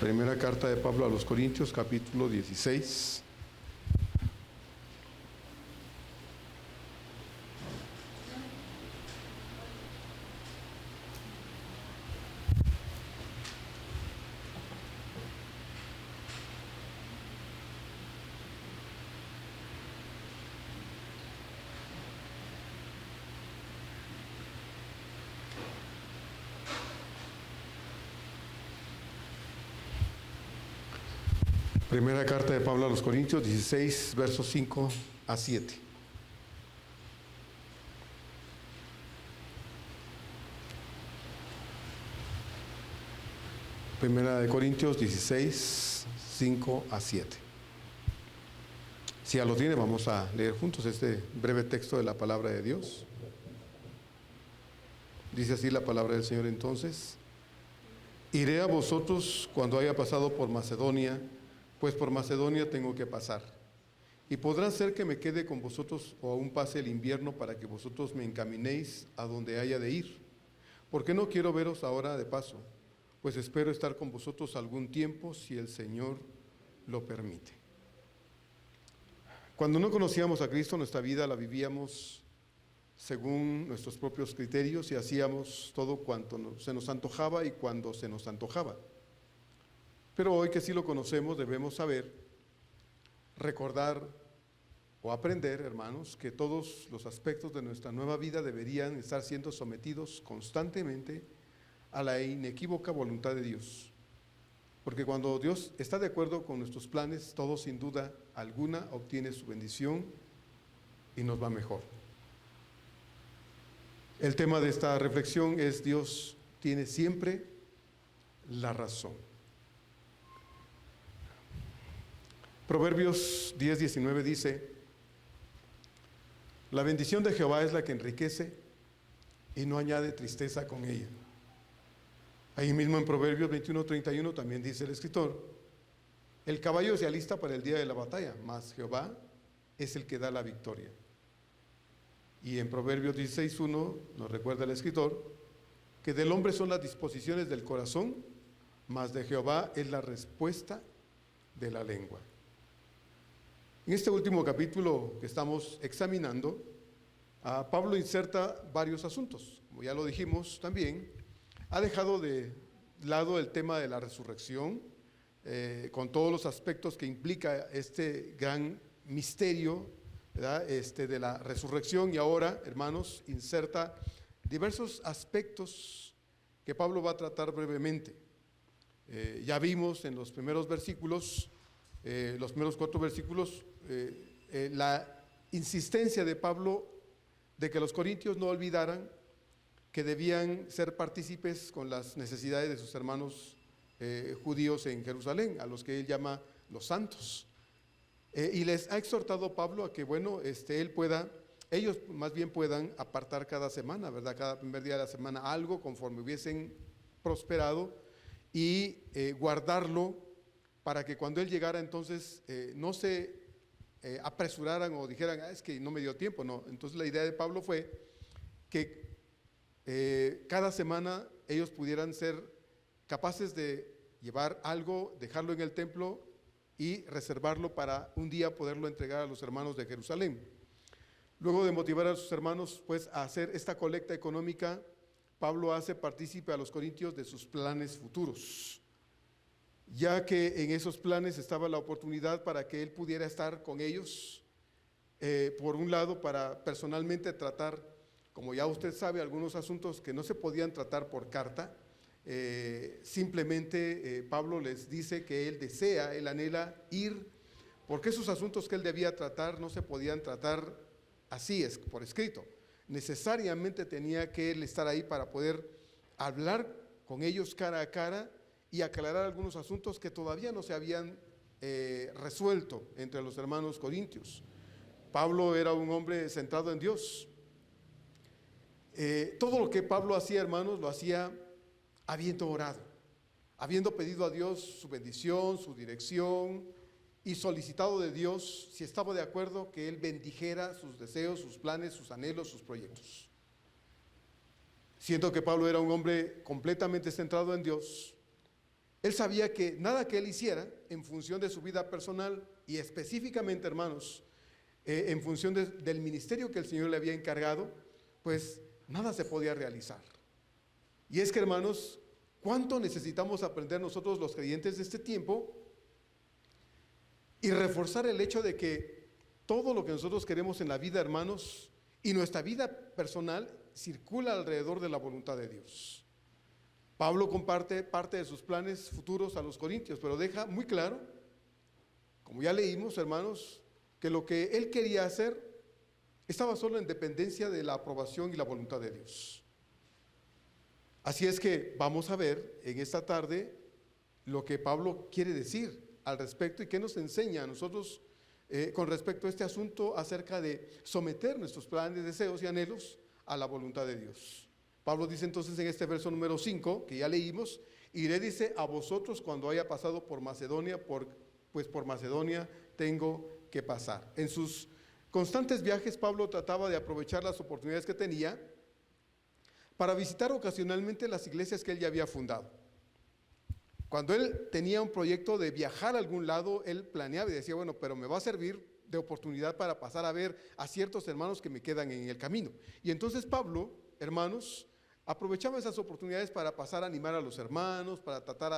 Primera carta de Pablo a los Corintios, capítulo 16. Primera carta de Pablo a los Corintios 16, versos 5 a 7. Primera de Corintios 16, 5 a 7. Si ya lo tiene, vamos a leer juntos este breve texto de la palabra de Dios. Dice así la palabra del Señor entonces: iré a vosotros cuando haya pasado por Macedonia, pues por Macedonia tengo que pasar. Y podrá ser que me quede con vosotros o aún pase el invierno para que vosotros me encaminéis a donde haya de ir. Porque no quiero veros ahora de paso, pues espero estar con vosotros algún tiempo si el Señor lo permite. Cuando no conocíamos a Cristo, nuestra vida la vivíamos según nuestros propios criterios y hacíamos todo cuanto se nos antojaba y cuando se nos antojaba. Pero hoy que sí lo conocemos, debemos saber, recordar o aprender, hermanos, que todos los aspectos de nuestra nueva vida deberían estar siendo sometidos constantemente a la inequívoca voluntad de Dios. Porque cuando Dios está de acuerdo con nuestros planes, todo sin duda alguna obtiene su bendición y nos va mejor. El tema de esta reflexión es: Dios tiene siempre la razón. Proverbios 10:19 dice: la bendición de Jehová es la que enriquece y no añade tristeza con ella. Ahí mismo en Proverbios 21:31 también dice el escritor: el caballo se alista para el día de la batalla, mas Jehová es el que da la victoria. Y en Proverbios 16:1 nos recuerda el escritor que del hombre son las disposiciones del corazón, mas de Jehová es la respuesta de la lengua. En este último capítulo que estamos examinando, Pablo inserta varios asuntos. Como ya lo dijimos también, ha dejado de lado el tema de la resurrección, con todos los aspectos que implica este gran misterio, ¿verdad? De la resurrección, y ahora, hermanos, inserta diversos aspectos que Pablo va a tratar brevemente. Ya vimos en los primeros versículos, los primeros 4 versículos, la insistencia de Pablo de que los corintios no olvidaran que debían ser partícipes con las necesidades de sus hermanos judíos en Jerusalén, a los que él llama los santos. Y les ha exhortado Pablo a que, bueno, ellos más bien puedan apartar cada semana, ¿verdad? Cada primer día de la semana algo conforme hubiesen prosperado y guardarlo para que cuando él llegara entonces no se apresuraran o dijeran: es que no me dio tiempo. No, entonces la idea de Pablo fue que cada semana ellos pudieran ser capaces de llevar algo, dejarlo en el templo y reservarlo para un día poderlo entregar a los hermanos de Jerusalén. Luego de motivar a sus hermanos pues a hacer esta colecta económica, Pablo hace partícipe a los corintios de sus planes futuros, ya que en esos planes estaba la oportunidad para que él pudiera estar con ellos, por un lado para personalmente tratar, como ya usted sabe, algunos asuntos que no se podían tratar por carta. Simplemente Pablo les dice que él desea, él anhela ir, porque esos asuntos que él debía tratar no se podían tratar así, por escrito. Necesariamente tenía que él estar ahí para poder hablar con ellos cara a cara y aclarar algunos asuntos que todavía no se habían resuelto entre los hermanos corintios. Pablo era un hombre centrado en Dios. Todo lo que Pablo hacía, hermanos, lo hacía habiendo orado, habiendo pedido a Dios su bendición, su dirección, y solicitado de Dios si estaba de acuerdo que él bendijera sus deseos, sus planes, sus anhelos, sus proyectos. Siento que Pablo era un hombre completamente centrado en Dios, Él sabía que nada que él hiciera en función de su vida personal y específicamente, hermanos, en función del ministerio que el Señor le había encargado, pues nada se podía realizar. Y es que, hermanos, ¿cuánto necesitamos aprender nosotros los creyentes de este tiempo y reforzar el hecho de que todo lo que nosotros queremos en la vida, hermanos, y nuestra vida personal circula alrededor de la voluntad de Dios? Pablo comparte parte de sus planes futuros a los corintios, pero deja muy claro, como ya leímos, hermanos, que lo que él quería hacer estaba solo en dependencia de la aprobación y la voluntad de Dios. Así es que vamos a ver en esta tarde lo que Pablo quiere decir al respecto y qué nos enseña a nosotros con respecto a este asunto acerca de someter nuestros planes, deseos y anhelos a la voluntad de Dios. Pablo dice entonces en este verso número 5, que ya leímos, iré, dice, a vosotros cuando haya pasado por Macedonia, pues por Macedonia tengo que pasar. En sus constantes viajes, Pablo trataba de aprovechar las oportunidades que tenía para visitar ocasionalmente las iglesias que él ya había fundado. Cuando él tenía un proyecto de viajar a algún lado, él planeaba y decía, bueno, pero me va a servir de oportunidad para pasar a ver a ciertos hermanos que me quedan en el camino. Y entonces Pablo, hermanos, aprovechaba esas oportunidades para pasar a animar a los hermanos, para pasar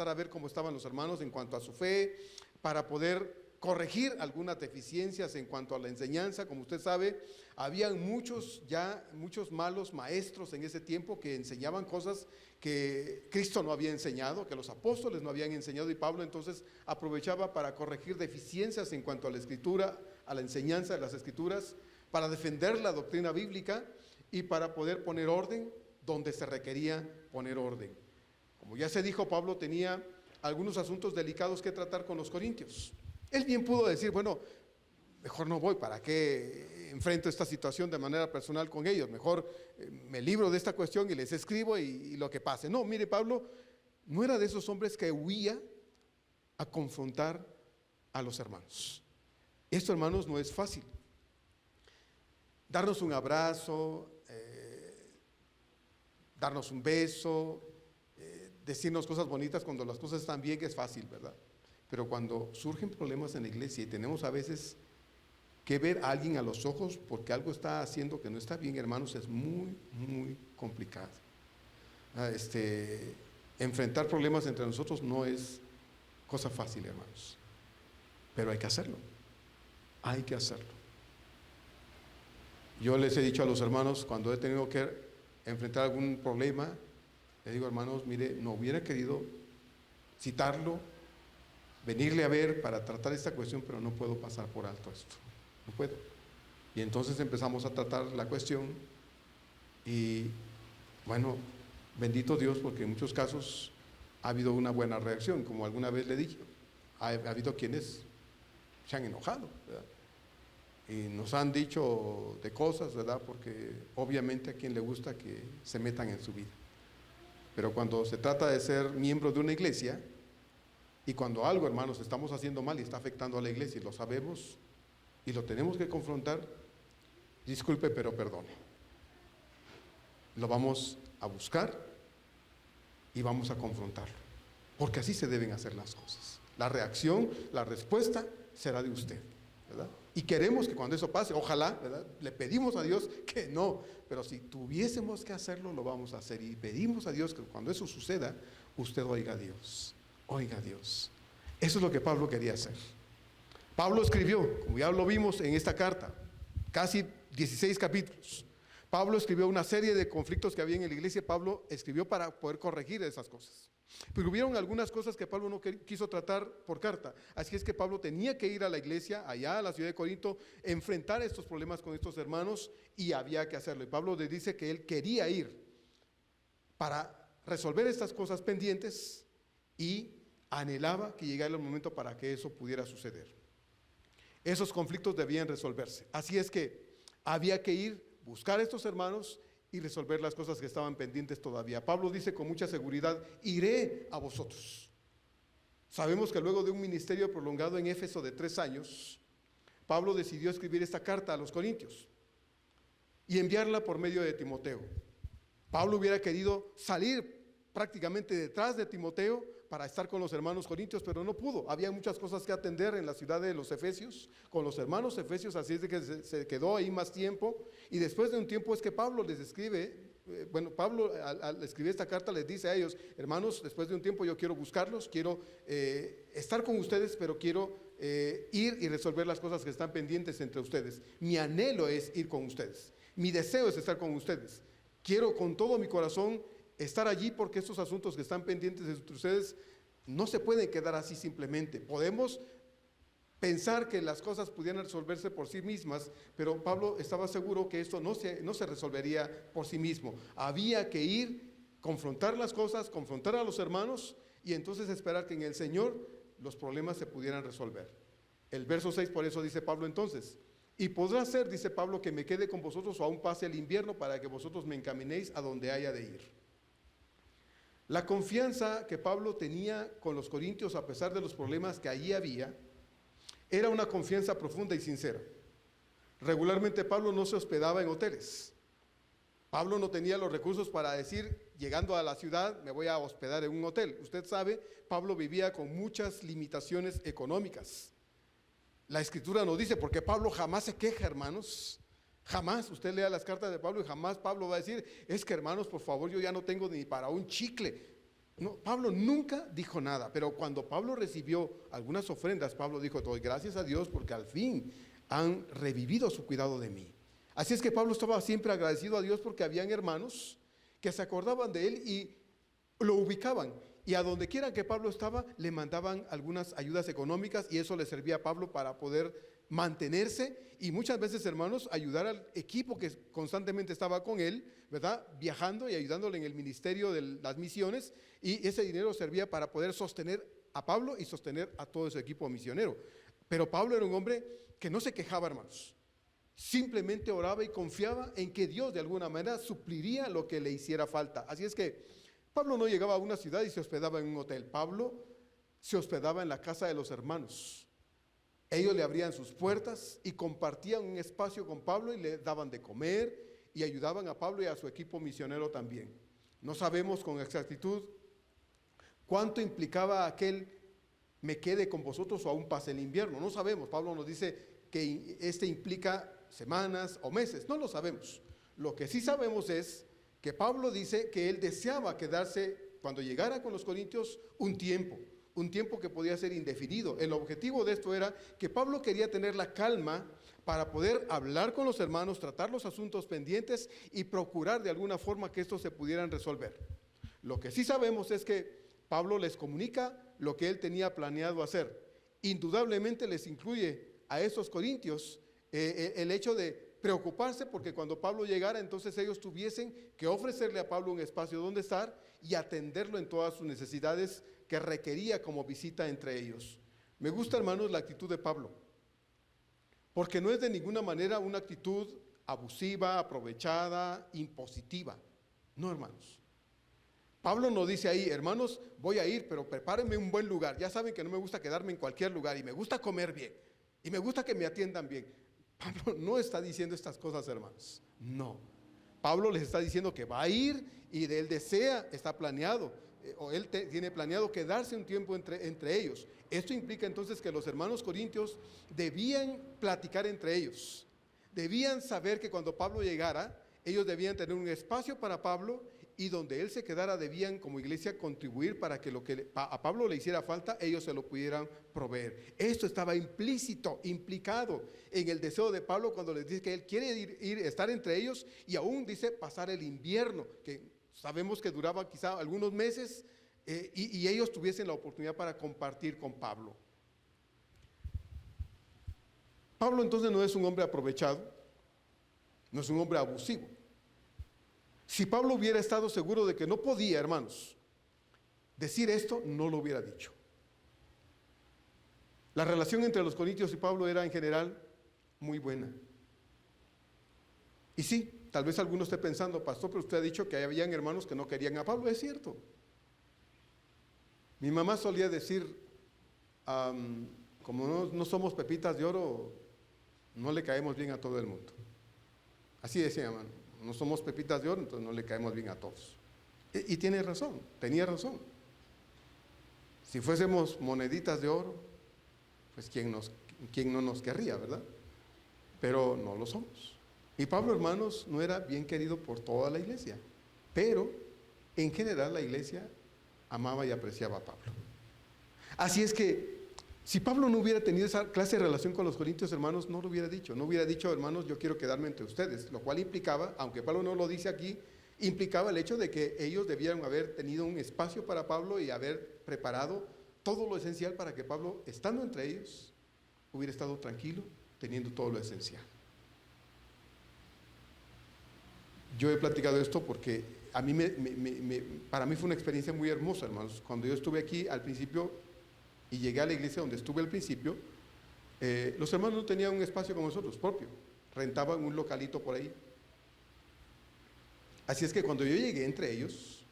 a ver cómo estaban los hermanos en cuanto a su fe, para poder corregir algunas deficiencias en cuanto a la enseñanza. Como usted sabe, habían muchos malos maestros en ese tiempo que enseñaban cosas que Cristo no había enseñado, que los apóstoles no habían enseñado, y Pablo entonces aprovechaba para corregir deficiencias en cuanto a la escritura, a la enseñanza de las escrituras, para defender la doctrina bíblica y para poder poner orden donde se requería poner orden. Como ya se dijo, Pablo tenía algunos asuntos delicados que tratar con los corintios. Él bien pudo decir, bueno, mejor no voy, ¿para qué enfrento esta situación de manera personal con ellos? Mejor me libro de esta cuestión y les escribo y lo que pase. No, mire, Pablo no era de esos hombres que huía a confrontar a los hermanos. Esto, hermanos, no es fácil. Darnos un abrazo, darnos un beso, decirnos cosas bonitas cuando las cosas están bien, es fácil, ¿verdad? Pero cuando surgen problemas en la iglesia y tenemos a veces que ver a alguien a los ojos porque algo está haciendo que no está bien, hermanos, es muy, muy complicado. Enfrentar problemas entre nosotros no es cosa fácil, hermanos, pero hay que hacerlo, hay que hacerlo. Yo les he dicho a los hermanos, cuando he tenido que enfrentar algún problema, les digo, hermanos, mire, no hubiera querido citarlo, venirle a ver para tratar esta cuestión, pero no puedo pasar por alto esto, no puedo. Y entonces empezamos a tratar la cuestión y, bueno, bendito Dios, porque en muchos casos ha habido una buena reacción, como alguna vez le dije, ha habido quienes se han enojado, ¿verdad? Y nos han dicho de cosas, ¿verdad? Porque obviamente a quien le gusta que se metan en su vida. Pero cuando se trata de ser miembro de una iglesia, y cuando algo, hermanos, estamos haciendo mal y está afectando a la iglesia y lo sabemos y lo tenemos que confrontar, disculpe, pero perdone. Lo vamos a buscar y vamos a confrontarlo, porque así se deben hacer las cosas. La reacción, la respuesta será de usted, ¿verdad? Y queremos que cuando eso pase, ojalá, ¿verdad? Le pedimos a Dios que no, pero si tuviésemos que hacerlo, lo vamos a hacer. Y pedimos a Dios que cuando eso suceda, usted oiga a Dios, oiga a Dios. Eso es lo que Pablo quería hacer. Pablo escribió, como ya lo vimos en esta carta, casi 16 capítulos. Pablo escribió una serie de conflictos que había en la iglesia. Pablo escribió para poder corregir esas cosas. Pero hubieron algunas cosas que Pablo no quiso tratar por carta. Así es que Pablo tenía que ir a la iglesia, allá a la ciudad de Corinto, enfrentar estos problemas con estos hermanos, y había que hacerlo. Y Pablo le dice que él quería ir para resolver estas cosas pendientes y anhelaba que llegara el momento para que eso pudiera suceder. Esos conflictos debían resolverse. Así es que había que ir, buscar a estos hermanos y resolver las cosas que estaban pendientes todavía. Pablo dice con mucha seguridad, iré a vosotros. Sabemos que luego de un ministerio prolongado en Éfeso de 3 años, Pablo decidió escribir esta carta a los corintios y enviarla por medio de Timoteo. Pablo hubiera querido salir prácticamente detrás de Timoteo para estar con los hermanos corintios, pero no pudo. Había muchas cosas que atender en la ciudad de los Efesios, con los hermanos efesios, así es de que se quedó ahí más tiempo. Y después de un tiempo es que Pablo les escribe, Pablo al escribir esta carta les dice a ellos: hermanos, después de un tiempo yo quiero buscarlos, quiero estar con ustedes, pero quiero ir y resolver las cosas que están pendientes entre ustedes. Mi anhelo es ir con ustedes, mi deseo es estar con ustedes. Quiero con todo mi corazón estar allí, porque estos asuntos que están pendientes de ustedes no se pueden quedar así simplemente. Podemos pensar que las cosas pudieran resolverse por sí mismas, pero Pablo estaba seguro que esto no se resolvería por sí mismo. Había que ir, confrontar las cosas, confrontar a los hermanos y entonces esperar que en el Señor los problemas se pudieran resolver. El verso 6, por eso dice Pablo entonces: y podrá ser, dice Pablo, que me quede con vosotros o aún pase el invierno, para que vosotros me encaminéis a donde haya de ir. La confianza que Pablo tenía con los corintios, a pesar de los problemas que allí había, era una confianza profunda y sincera. Regularmente Pablo no se hospedaba en hoteles. Pablo no tenía los recursos para decir, llegando a la ciudad, me voy a hospedar en un hotel. Usted sabe, Pablo vivía con muchas limitaciones económicas. La Escritura nos dice, porque Pablo jamás se queja, hermanos. Jamás. Usted lea las cartas de Pablo y jamás Pablo va a decir: es que, hermanos, por favor, yo ya no tengo ni para un chicle. No, Pablo nunca dijo nada. Pero cuando Pablo recibió algunas ofrendas, Pablo dijo: doy gracias a Dios porque al fin han revivido su cuidado de mí. Así es que Pablo estaba siempre agradecido a Dios, porque habían hermanos que se acordaban de él y lo ubicaban, y a donde quiera que Pablo estaba le mandaban algunas ayudas económicas, y eso le servía a Pablo para poder mantenerse y muchas veces, hermanos, ayudar al equipo que constantemente estaba con él, ¿verdad? Viajando y ayudándole en el ministerio de las misiones, y ese dinero servía para poder sostener a Pablo y sostener a todo ese equipo misionero. Pero Pablo era un hombre que no se quejaba, hermanos. Simplemente oraba y confiaba en que Dios de alguna manera supliría lo que le hiciera falta. Así es que Pablo no llegaba a una ciudad y se hospedaba en un hotel. Pablo se hospedaba en la casa de los hermanos. Ellos le abrían sus puertas y compartían un espacio con Pablo y le daban de comer y ayudaban a Pablo y a su equipo misionero también. No sabemos con exactitud cuánto implicaba aquel me quede con vosotros o aún pase el invierno. No sabemos. Pablo nos dice que este implica semanas o meses. No lo sabemos. Lo que sí sabemos es que Pablo dice que él deseaba quedarse cuando llegara con los corintios un tiempo que podía ser indefinido. El objetivo de esto era que Pablo quería tener la calma para poder hablar con los hermanos, tratar los asuntos pendientes y procurar de alguna forma que estos se pudieran resolver. Lo que sí sabemos es que Pablo les comunica lo que él tenía planeado hacer. Indudablemente les incluye a esos corintios el hecho de preocuparse, porque cuando Pablo llegara, entonces ellos tuviesen que ofrecerle a Pablo un espacio donde estar y atenderlo en todas sus necesidades que requería como visita entre ellos. Me gusta, hermanos, la actitud de Pablo, porque no es de ninguna manera una actitud abusiva, aprovechada, impositiva. No, hermanos. Pablo nos dice ahí: hermanos, voy a ir, pero prepárenme un buen lugar. Ya saben que no me gusta quedarme en cualquier lugar y me gusta comer bien y me gusta que me atiendan bien. Pablo no está diciendo estas cosas, hermanos. No. Pablo les está diciendo que va a ir y de él desea, está planeado, o él tiene planeado quedarse un tiempo entre ellos. Esto implica entonces que los hermanos corintios debían platicar entre ellos. Debían saber que cuando Pablo llegara, ellos debían tener un espacio para Pablo, y donde él se quedara debían como iglesia contribuir para que lo que a Pablo le hiciera falta, ellos se lo pudieran proveer. Esto estaba implícito, implicado en el deseo de Pablo cuando les dice que él quiere estar entre ellos, y aún dice pasar el invierno, que sabemos que duraba quizá algunos meses, y ellos tuviesen la oportunidad para compartir con Pablo. Pablo entonces no es un hombre aprovechado, no es un hombre abusivo. Si Pablo hubiera estado seguro de que no podía, hermanos, decir esto, no lo hubiera dicho. La relación entre los corintios y Pablo era en general muy buena. Y sí, tal vez alguno esté pensando: pastor, pero usted ha dicho que habían hermanos que no querían a Pablo. Es cierto. Mi mamá solía decir, como no somos pepitas de oro, no le caemos bien a todo el mundo. Así decía, hermano. No somos pepitas de oro, entonces no le caemos bien a todos. Y tiene razón, tenía razón. Si fuésemos moneditas de oro, pues ¿quién no nos querría, verdad? Pero no lo somos. Y Pablo, hermanos, no era bien querido por toda la iglesia, pero en general la iglesia amaba y apreciaba a Pablo. Así es que si Pablo no hubiera tenido esa clase de relación con los corintios, hermanos, no lo hubiera dicho. No hubiera dicho, hermanos, yo quiero quedarme entre ustedes, lo cual implicaba, aunque Pablo no lo dice aquí, implicaba el hecho de que ellos debieran haber tenido un espacio para Pablo y haber preparado todo lo esencial para que Pablo, estando entre ellos, hubiera estado tranquilo, teniendo todo lo esencial. Yo he platicado esto porque a mí para mí fue una experiencia muy hermosa, hermanos. Cuando yo estuve aquí al principio y llegué a la iglesia donde estuve al principio, los hermanos no tenían un espacio como nosotros propio, rentaban un localito por ahí. Así es que cuando yo llegué entre ellos,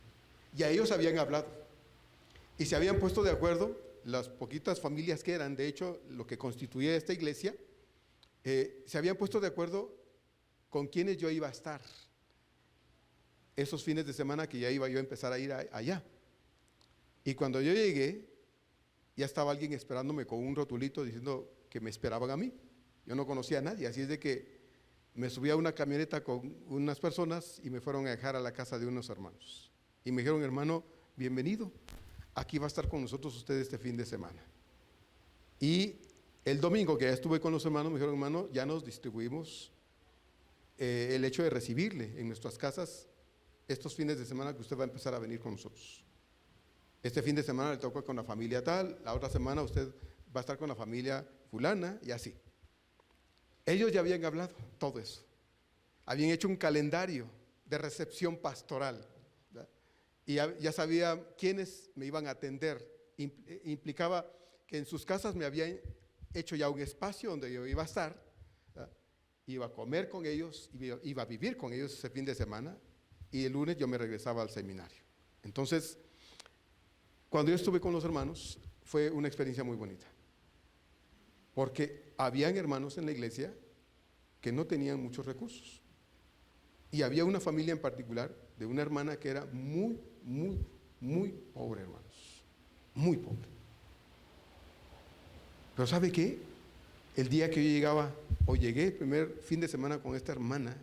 ya ellos habían hablado y se habían puesto de acuerdo, las poquitas familias que eran, de hecho, lo que constituía esta iglesia, se habían puesto de acuerdo con quienes yo iba a estar esos fines de semana que ya iba yo a empezar a ir allá. Y cuando yo llegué, ya estaba alguien esperándome con un rotulito diciendo que me esperaban a mí. Yo no conocía a nadie, así es de que me subí a una camioneta con unas personas y me fueron a dejar a la casa de unos hermanos. Y me dijeron, hermano, bienvenido, aquí va a estar con nosotros usted este fin de semana. Y el domingo que ya estuve con los hermanos, me dijeron, hermano, ya nos distribuimos el hecho de recibirle en nuestras casas estos fines de semana que usted va a empezar a venir con nosotros. Este fin de semana le toca con la familia tal, la otra semana usted va a estar con la familia fulana y así. Ellos ya habían hablado todo eso. Habían hecho un calendario de recepción pastoral, ¿verdad? Y ya sabía quiénes me iban a atender. Implicaba que en sus casas me habían hecho ya un espacio donde yo iba a estar, ¿verdad? Iba a comer con ellos, iba a vivir con ellos ese fin de semana y el lunes yo me regresaba al seminario. Entonces, cuando yo estuve con los hermanos, fue una experiencia muy bonita. Porque habían hermanos en la iglesia que no tenían muchos recursos. Y había una familia en particular de una hermana que era muy, muy, muy pobre, hermanos. Muy pobre. Pero ¿sabe qué? El día que yo llegaba, o llegué el primer fin de semana con esta hermana,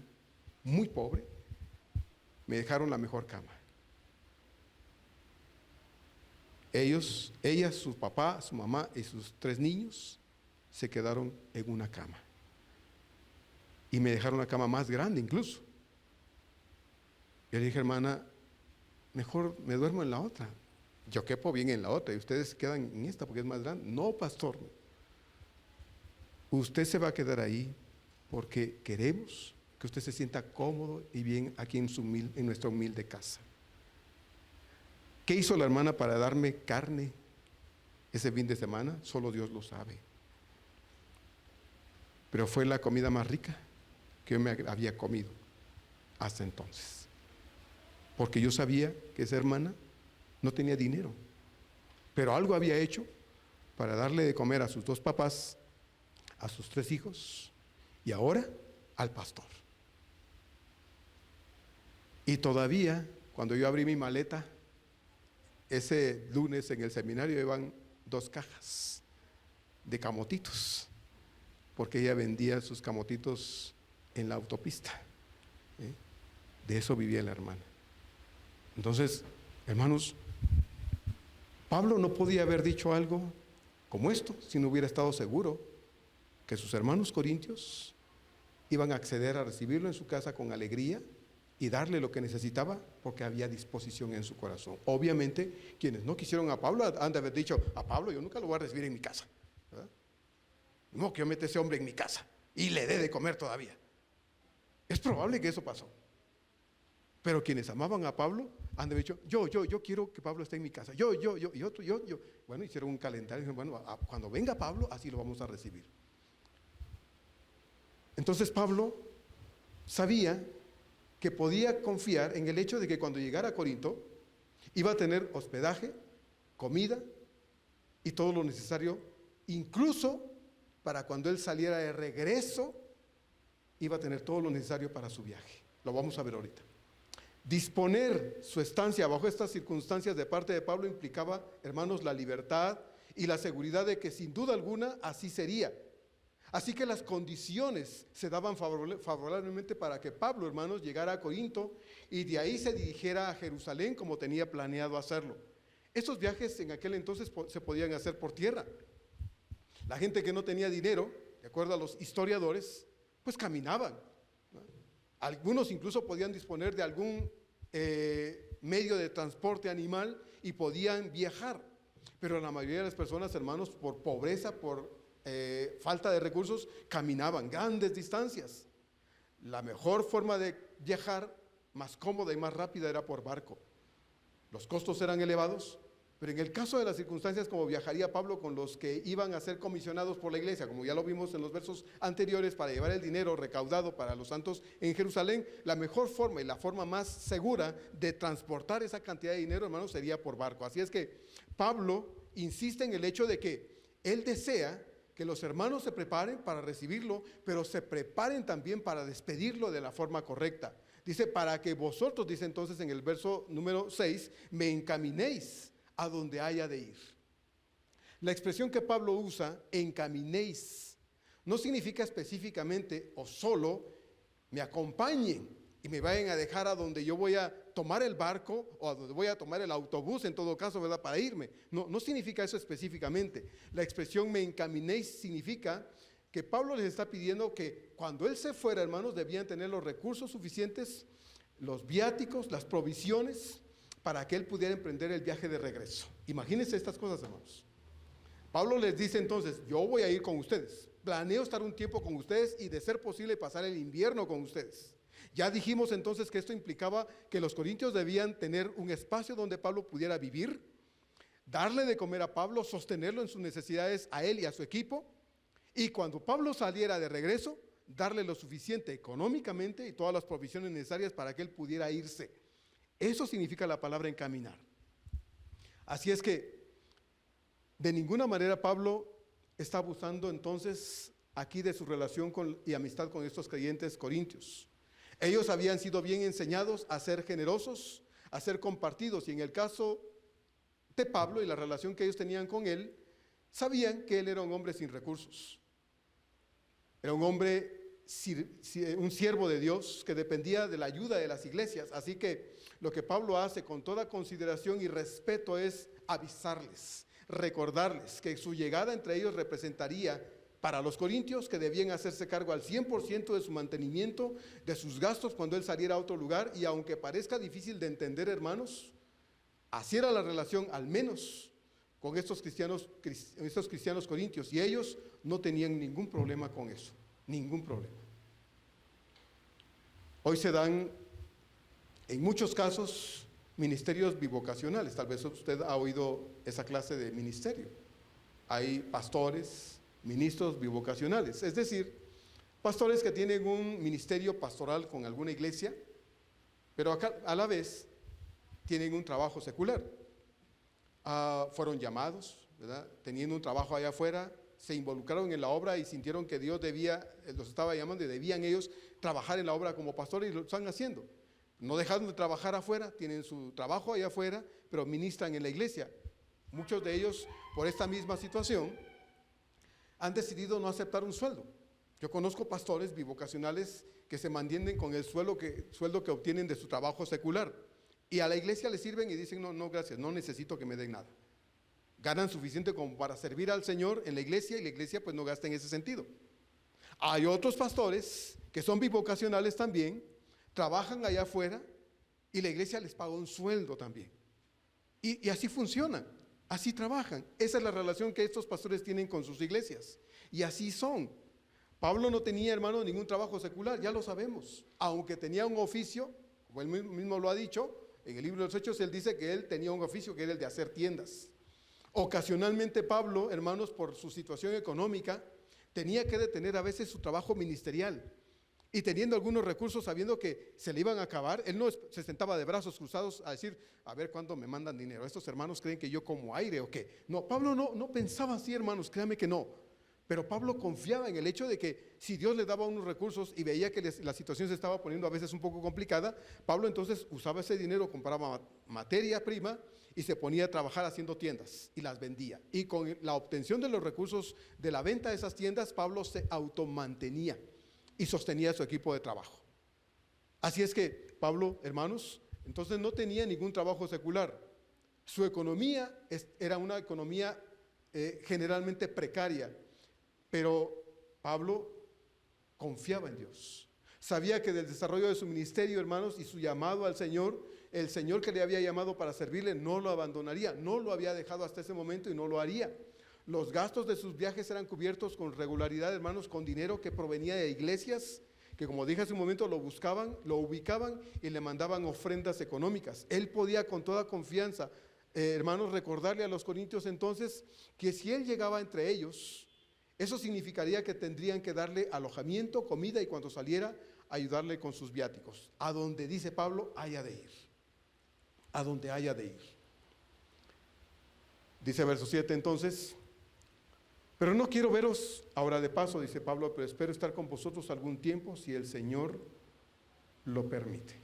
muy pobre, me dejaron la mejor cama. Ella, su papá, su mamá y sus 3 niños se quedaron en una cama. Y me dejaron la cama más grande incluso. Yo le dije, hermana, mejor me duermo en la otra. Yo quepo bien en la otra y ustedes quedan en esta porque es más grande. No, pastor. Usted se va a quedar ahí porque queremos que usted se sienta cómodo y bien aquí en nuestra humilde casa. ¿Qué hizo la hermana para darme carne ese fin de semana? Solo Dios lo sabe. Pero fue la comida más rica que yo me había comido hasta entonces. Porque yo sabía que esa hermana no tenía dinero, pero algo había hecho para darle de comer a sus 2 papás, a sus 3 hijos y ahora al pastor. Y todavía, cuando yo abrí mi maleta, ese lunes en el seminario iban 2 cajas de camotitos, porque ella vendía sus camotitos en la autopista. De eso vivía la hermana. Entonces, hermanos, Pablo no podía haber dicho algo como esto si no hubiera estado seguro que sus hermanos corintios iban a acceder a recibirlo en su casa con alegría y darle lo que necesitaba porque había disposición en su corazón. Obviamente, quienes no quisieron a Pablo han de haber dicho, a Pablo yo nunca lo voy a recibir en mi casa, ¿verdad? No, que yo meta a ese hombre en mi casa y le dé de comer todavía. Es probable que eso pasó. Pero quienes amaban a Pablo han de haber dicho, yo quiero que Pablo esté en mi casa. Yo. Bueno, hicieron un calendario y dijeron, bueno, cuando venga Pablo, así lo vamos a recibir. Entonces Pablo sabía que podía confiar en el hecho de que cuando llegara a Corinto iba a tener hospedaje, comida y todo lo necesario, incluso para cuando él saliera de regreso, iba a tener todo lo necesario para su viaje. Lo vamos a ver ahorita. Disponer su estancia bajo estas circunstancias de parte de Pablo implicaba, hermanos, la libertad y la seguridad de que sin duda alguna así sería. Así que las condiciones se daban favorablemente para que Pablo, hermanos, llegara a Corinto y de ahí se dirigiera a Jerusalén como tenía planeado hacerlo. Estos viajes en aquel entonces se podían hacer por tierra. La gente que no tenía dinero, de acuerdo a los historiadores, pues caminaban, ¿no? Algunos incluso podían disponer de algún medio de transporte animal y podían viajar. Pero la mayoría de las personas, hermanos, por pobreza, por falta de recursos, caminaban grandes distancias. La mejor forma de viajar, más cómoda y más rápida, era por barco. Los costos eran elevados, pero en el caso de las circunstancias como viajaría Pablo con los que iban a ser comisionados por la iglesia, como ya lo vimos en los versos anteriores, para llevar el dinero recaudado para los santos en Jerusalén, la mejor forma y la forma más segura de transportar esa cantidad de dinero, hermanos, sería por barco. Así es que Pablo insiste en el hecho de que él desea que los hermanos se preparen para recibirlo, pero se preparen también para despedirlo de la forma correcta. Dice, para que vosotros, dice entonces en el verso número 6, me encaminéis a donde haya de ir. La expresión que Pablo usa, encaminéis, no significa específicamente o solo me acompañen y me vayan a dejar a donde yo voy a tomar el barco o a donde voy a tomar el autobús en todo caso, ¿verdad? Para irme. No significa eso específicamente. La expresión me encaminéis significa que Pablo les está pidiendo que cuando él se fuera, hermanos, debían tener los recursos suficientes, los viáticos, las provisiones, para que él pudiera emprender el viaje de regreso. Imagínense estas cosas, hermanos. Pablo les dice entonces, yo voy a ir con ustedes, planeo estar un tiempo con ustedes y de ser posible pasar el invierno con ustedes. Ya dijimos entonces que esto implicaba que los corintios debían tener un espacio donde Pablo pudiera vivir, darle de comer a Pablo, sostenerlo en sus necesidades a él y a su equipo, y cuando Pablo saliera de regreso, darle lo suficiente económicamente y todas las provisiones necesarias para que él pudiera irse. Eso significa la palabra encaminar. Así es que de ninguna manera Pablo está abusando entonces aquí de su relación y amistad con estos creyentes corintios. Ellos habían sido bien enseñados a ser generosos, a ser compartidos, y en el caso de Pablo y la relación que ellos tenían con él, sabían que él era un hombre sin recursos. Era un hombre, un siervo de Dios que dependía de la ayuda de las iglesias. Así que lo que Pablo hace con toda consideración y respeto es avisarles, recordarles que su llegada entre ellos representaría para los corintios que debían hacerse cargo al 100% de su mantenimiento, de sus gastos cuando él saliera a otro lugar. Y aunque parezca difícil de entender, hermanos, así era la relación al menos con estos cristianos corintios, y ellos no tenían ningún problema con eso, ningún problema. Hoy se dan en muchos casos ministerios bivocacionales. Tal vez usted ha oído esa clase de ministerio. Hay pastores, ministros bivocacionales, es decir, pastores que tienen un ministerio pastoral con alguna iglesia, pero acá, a la vez tienen un trabajo secular. Fueron llamados, ¿verdad? Teniendo un trabajo allá afuera, se involucraron en la obra y sintieron que Dios los estaba llamando y debían ellos trabajar en la obra como pastores, y lo están haciendo. No dejaron de trabajar afuera, tienen su trabajo allá afuera, pero ministran en la iglesia. Muchos de ellos, por esta misma situación, han decidido no aceptar un sueldo. Yo conozco pastores bivocacionales que se mantienen con el sueldo que obtienen de su trabajo secular, y a la iglesia le sirven y dicen, no, gracias, no necesito que me den nada. Ganan suficiente como para servir al Señor en la iglesia, y la iglesia pues no gasta en ese sentido. Hay otros pastores que son bivocacionales también, trabajan allá afuera y la iglesia les paga un sueldo también. Y así funcionan, así trabajan. Esa es la relación que estos pastores tienen con sus iglesias, y así son. Pablo no tenía, hermano, ningún trabajo secular, ya lo sabemos. Aunque tenía un oficio, como él mismo lo ha dicho, en el libro de los Hechos él dice que él tenía un oficio que era el de hacer tiendas. Ocasionalmente Pablo, hermanos, por su situación económica, tenía que detener a veces su trabajo ministerial, y teniendo algunos recursos, sabiendo que se le iban a acabar, él no se sentaba de brazos cruzados a decir, a ver cuándo me mandan dinero. Estos hermanos creen que yo como aire o qué. No, Pablo no pensaba así, hermanos, créanme que no. Pero Pablo confiaba en el hecho de que si Dios le daba unos recursos y veía que la situación se estaba poniendo a veces un poco complicada, Pablo entonces usaba ese dinero, compraba materia prima y se ponía a trabajar haciendo tiendas y las vendía. Y con la obtención de los recursos de la venta de esas tiendas, Pablo se automantenía y sostenía su equipo de trabajo. Así es que Pablo, hermanos, entonces no tenía ningún trabajo secular. Su economía era una economía generalmente precaria, pero Pablo confiaba en Dios. Sabía que del desarrollo de su ministerio, hermanos, y su llamado al Señor, el Señor que le había llamado para servirle no lo abandonaría, no lo había dejado hasta ese momento y no lo haría. Los gastos de sus viajes eran cubiertos con regularidad, hermanos, con dinero que provenía de iglesias, que como dije hace un momento lo buscaban, lo ubicaban y le mandaban ofrendas económicas. Él podía con toda confianza, hermanos, recordarle a los corintios entonces que si él llegaba entre ellos, eso significaría que tendrían que darle alojamiento, comida y cuando saliera ayudarle con sus viáticos. A donde, dice Pablo, haya de ir. A donde haya de ir. Dice verso 7 entonces: pero no quiero veros ahora de paso, dice Pablo, pero espero estar con vosotros algún tiempo si el Señor lo permite.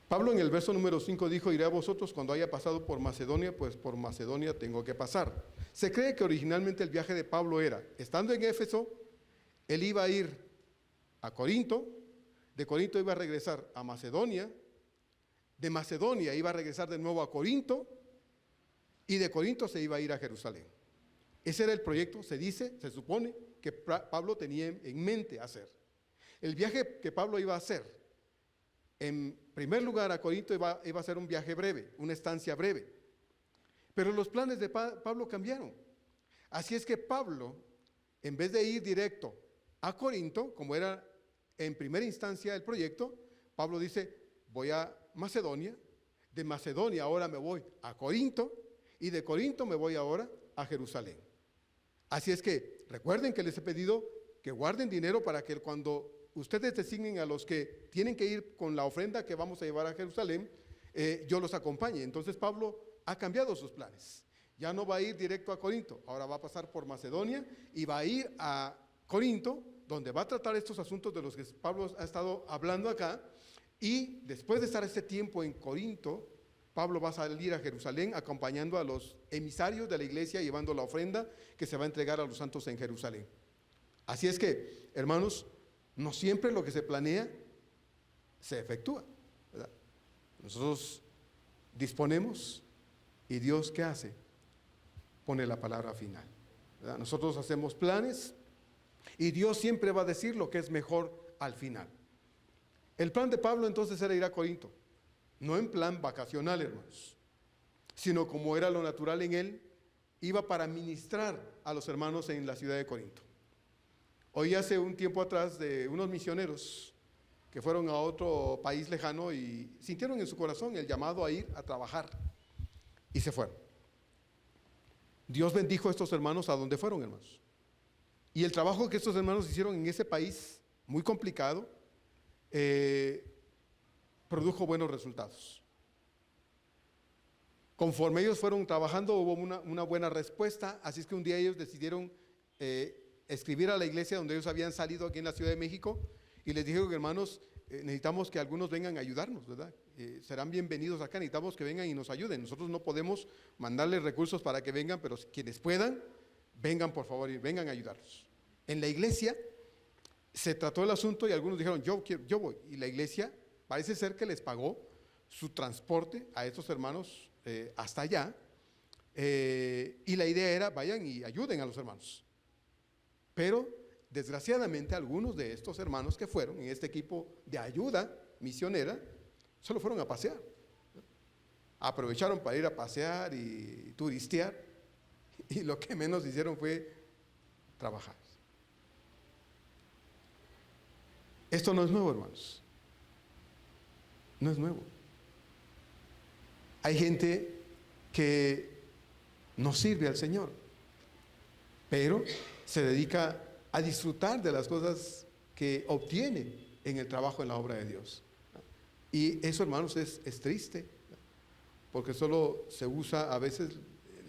Pablo en el verso número 5 dijo: iré a vosotros cuando haya pasado por Macedonia, pues por Macedonia tengo que pasar. Se cree que originalmente el viaje de Pablo era, estando en Éfeso, él iba a ir a Corinto, de Corinto iba a regresar a Macedonia, de Macedonia iba a regresar de nuevo a Corinto, y de Corinto se iba a ir a Jerusalén. Ese era el proyecto, se dice, se supone, que Pablo tenía en mente hacer. El viaje que Pablo iba a hacer, en primer lugar a Corinto iba a ser un viaje breve, una estancia breve. Pero los planes de Pablo cambiaron. Así es que Pablo, en vez de ir directo a Corinto, como era en primera instancia el proyecto, Pablo dice: voy a Macedonia, de Macedonia ahora me voy a Corinto, y de Corinto me voy ahora a Jerusalén. Así es que recuerden que les he pedido que guarden dinero para que cuando ustedes designen a los que tienen que ir con la ofrenda que vamos a llevar a Jerusalén, yo los acompañe. Entonces Pablo ha cambiado sus planes. Ya no va a ir directo a Corinto, ahora va a pasar por Macedonia y va a ir a Corinto, donde va a tratar estos asuntos de los que Pablo ha estado hablando acá. Y después de estar este tiempo en Corinto, Pablo va a salir a Jerusalén acompañando a los emisarios de la iglesia, llevando la ofrenda que se va a entregar a los santos en Jerusalén. Así es que, hermanos, no siempre lo que se planea se efectúa, ¿verdad? Nosotros disponemos y Dios, ¿qué hace? Pone la palabra final, ¿verdad? Nosotros hacemos planes y Dios siempre va a decir lo que es mejor al final. El plan de Pablo entonces era ir a Corinto, no en plan vacacional, hermanos, sino como era lo natural en él, iba para ministrar a los hermanos en la ciudad de Corinto. Oí hace un tiempo atrás de unos misioneros que fueron a otro país lejano y sintieron en su corazón el llamado a ir a trabajar y se fueron. Dios bendijo a estos hermanos a donde fueron, hermanos. Y el trabajo que estos hermanos hicieron en ese país muy complicado produjo buenos resultados. Conforme ellos fueron trabajando hubo una buena respuesta, así es que un día ellos decidieron escribir a la iglesia donde ellos habían salido aquí en la Ciudad de México y les dijeron: hermanos, necesitamos que algunos vengan a ayudarnos, ¿verdad? Serán bienvenidos acá, necesitamos que vengan y nos ayuden. Nosotros no podemos mandarles recursos para que vengan, pero quienes puedan, vengan por favor y vengan a ayudarnos. En la iglesia se trató el asunto y algunos dijeron: yo voy, y la iglesia parece ser que les pagó su transporte a estos hermanos hasta allá, y la idea era: vayan y ayuden a los hermanos. Pero desgraciadamente algunos de estos hermanos que fueron en este equipo de ayuda misionera solo fueron a pasear, aprovecharon para ir a pasear y turistear, y lo que menos hicieron fue trabajar. Esto no es nuevo, hermanos, no es nuevo. Hay gente que no sirve al Señor, pero se dedica a disfrutar de las cosas que obtiene en el trabajo en la obra de Dios. Y eso, hermanos, es triste, porque solo se usa a veces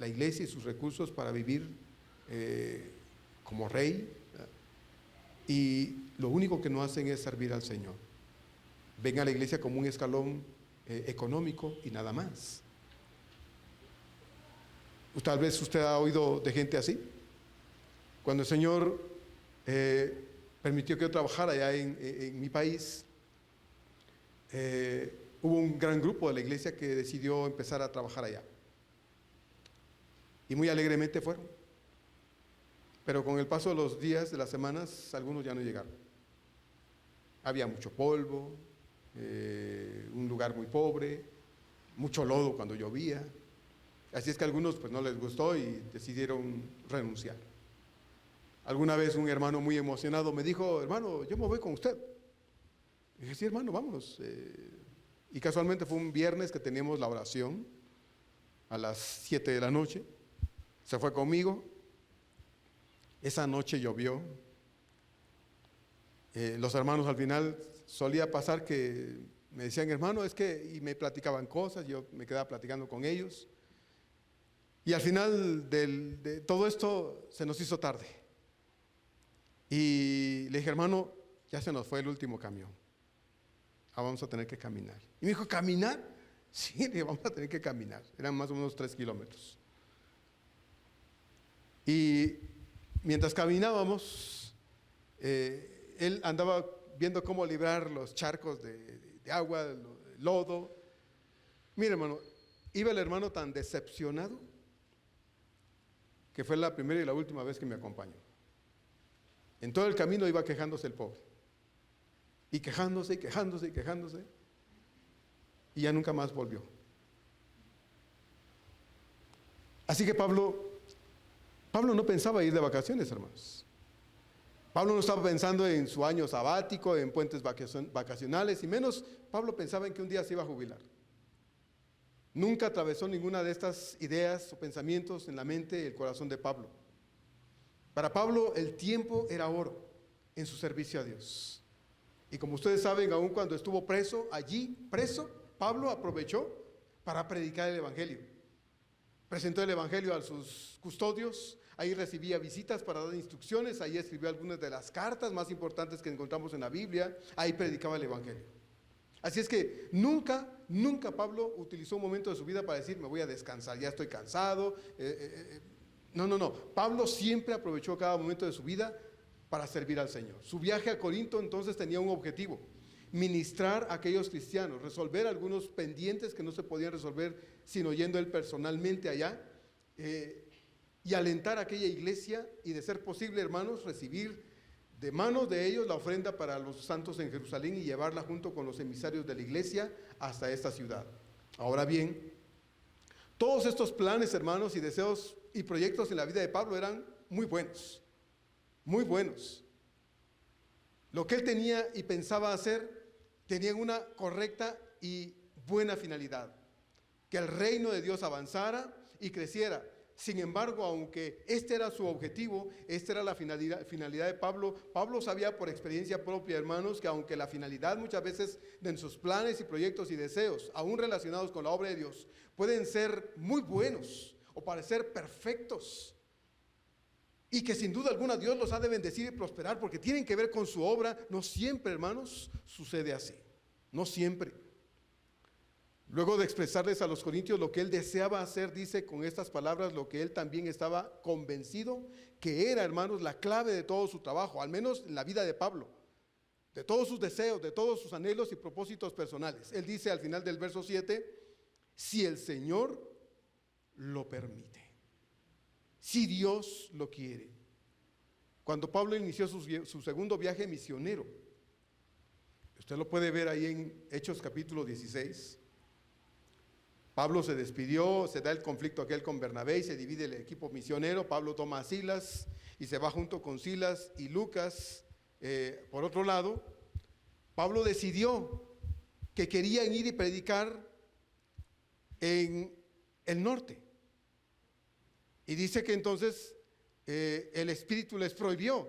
la iglesia y sus recursos para vivir como rey, y lo único que no hacen es servir al Señor. Ven a la iglesia como un escalón económico y nada más. Tal vez usted ha oído de gente así. Cuando el Señor permitió que yo trabajara allá en mi país, hubo un gran grupo de la iglesia que decidió empezar a trabajar allá. Y muy alegremente fueron. Pero con el paso de los días, de las semanas, algunos ya no llegaron. Había mucho polvo, un lugar muy pobre, mucho lodo cuando llovía. Así es que a algunos pues no les gustó y decidieron renunciar. Alguna vez un hermano muy emocionado me dijo: hermano, yo me voy con usted. Y dije: sí, hermano, vámonos. Y casualmente fue un viernes que teníamos la oración a las 7 de la noche. Se fue conmigo. Esa noche llovió. Los hermanos al final solía pasar que me decían: hermano, es que, y me platicaban cosas, yo me quedaba platicando con ellos. Y al final de todo esto se nos hizo tarde. Y le dije: hermano, ya se nos fue el último camión. Vamos a tener que caminar. Y me dijo: ¿caminar? Sí, le dije: vamos a tener que caminar. Eran más o menos 3 kilómetros. Y mientras caminábamos, él andaba viendo cómo librar los charcos de agua, de lodo. Mira, hermano, iba el hermano tan decepcionado que fue la primera y la última vez que me acompañó. En todo el camino iba quejándose el pobre. Y quejándose, y quejándose, y quejándose. Y ya nunca más volvió. Así que Pablo no pensaba ir de vacaciones, hermanos. Pablo no estaba pensando en su año sabático, en puentes vacacionales, y menos Pablo pensaba en que un día se iba a jubilar. Nunca atravesó ninguna de estas ideas o pensamientos en la mente y el corazón de Pablo. Para Pablo el tiempo era oro en su servicio a Dios. Y como ustedes saben, aun cuando estuvo preso, Pablo aprovechó para predicar el Evangelio. Presentó el Evangelio a sus custodios, ahí recibía visitas para dar instrucciones, ahí escribió algunas de las cartas más importantes que encontramos en la Biblia, ahí predicaba el Evangelio. Así es que nunca Pablo utilizó un momento de su vida para decir: me voy a descansar, ya estoy cansado. No. Pablo siempre aprovechó cada momento de su vida para servir al Señor. Su viaje a Corinto entonces tenía un objetivo: ministrar a aquellos cristianos, resolver algunos pendientes que no se podían resolver sino yendo él personalmente allá, y alentar a aquella iglesia y, de ser posible, hermanos, recibir de manos de ellos la ofrenda para los santos en Jerusalén y llevarla junto con los emisarios de la iglesia hasta esta ciudad. Ahora bien, todos estos planes, hermanos, y deseos y proyectos en la vida de Pablo eran muy buenos, muy buenos. Lo que él tenía y pensaba hacer tenían una correcta y buena finalidad: que el reino de Dios avanzara y creciera. Sin embargo, aunque este era su objetivo, esta era la finalidad de Pablo, Pablo sabía por experiencia propia, hermanos, que aunque la finalidad muchas veces de sus planes y proyectos y deseos, aún relacionados con la obra de Dios, pueden ser muy buenos o parecer perfectos, y que sin duda alguna Dios los ha de bendecir y prosperar porque tienen que ver con su obra, no siempre, hermanos, sucede así. No siempre. Luego de expresarles a los corintios lo que él deseaba hacer, dice con estas palabras lo que él también estaba convencido que era, hermanos, la clave de todo su trabajo, al menos en la vida de Pablo, de todos sus deseos, de todos sus anhelos y propósitos personales. Él dice al final del verso 7: si el Señor lo permite, si Dios lo quiere. Cuando Pablo inició su segundo viaje misionero, usted lo puede ver ahí en Hechos capítulo 16. Pablo se despidió, se da el conflicto aquel con Bernabé y se divide el equipo misionero. Pablo toma a Silas y se va junto con Silas y Lucas. Por otro lado, Pablo decidió que querían ir y predicar en el norte. Y dice que entonces el Espíritu les prohibió